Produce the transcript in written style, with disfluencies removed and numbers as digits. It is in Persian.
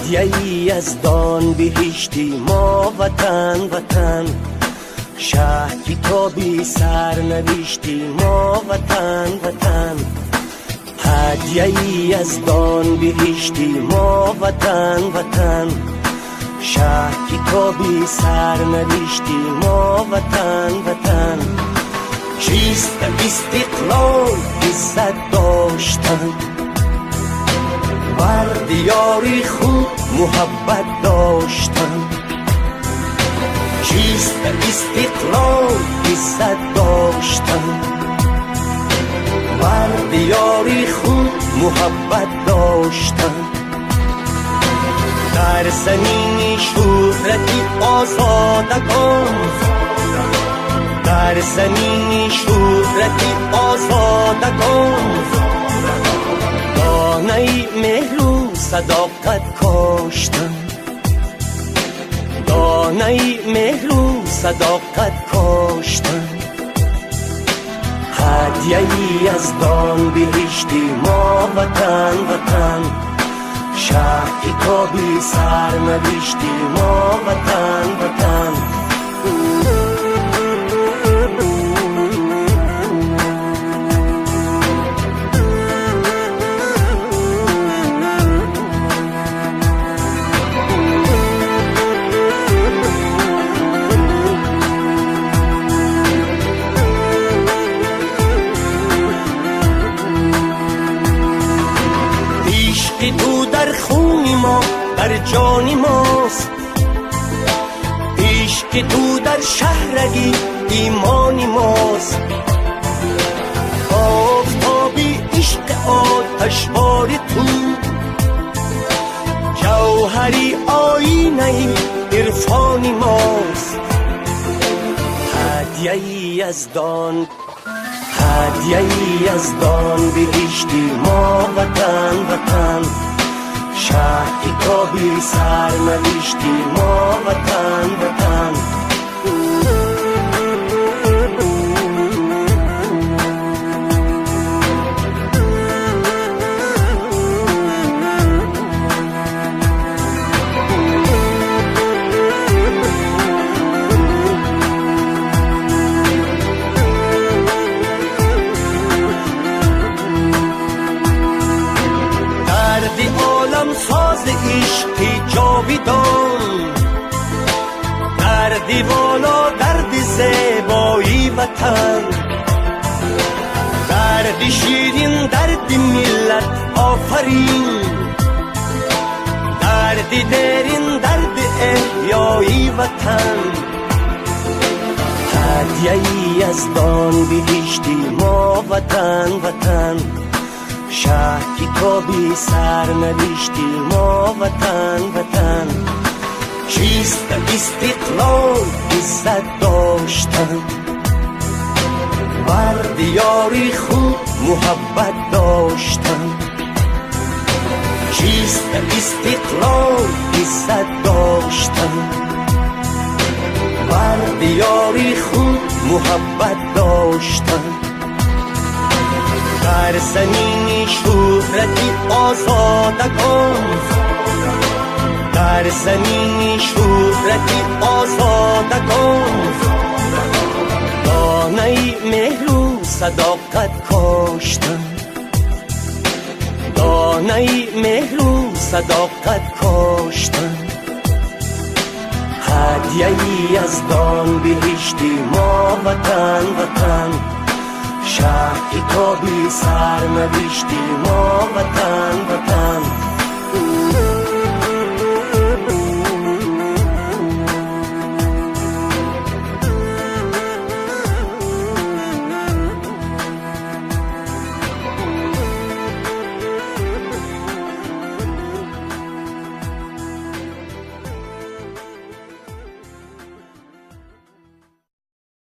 هدیه‌ای از دان بهشتی ما وطن وطن، شهر کتابی سرنوشتی ما وطن وطن. هدیه‌ای از دان بهشتی ما وطن وطن، شهر کتابی سرنوشتی ما وطن وطن. چیست استقلال عزت داشتن، بر دیاری خود محبت داشتن. چیست استقلال عزت داشتن، بر دیاری خود محبت داشتن. در زمین شهرتی آزادگان، در زمین شهرتی آزادگان، دانه مهر و صداقت کاشتن، دانه مهر و صداقت کاشتن. هدیه‌ای از دان بهشتی ما وطن وطن، شهر کتابی سرنوشتی ما وطن وطن. تو در خون ما در جان ماست، عشق تو در شهرگی ایمان ماست. آفتابی عشق آتشبار تو، جوهری آینه عرفان ماست. هدیه‌ای از دان، هدیه‌ای از دان بهشتی ما وطن وطن، شهر کتابی سرنوشتی ما وطن وطن. ساز عشقی جاویدان، دردی والا درد زیبایی وطن، درد شیرین درد ملت آفرین، درد درین درد احیایی وطن. هدیه‌ای از دان بهشتی ما وطن وطن، شهر کتابی سرنوشتی ما وطن وطن. چیست استقلال عزت داشتن، بر دیاری خود محبت داشتن. چیست استقلال عزت داشتن، بر دیاری خود محبت داشتن. در زمین شهرتی آزادگان، در زمین شهرتی آزادگان، دانه مهر و صداقت کاشتن، دانه مهر و صداقت کاشتن. هدیه‌ای از دان بهشتی ما وطن وطن، شهر کتابی سرنوشتی ما وطن وطن.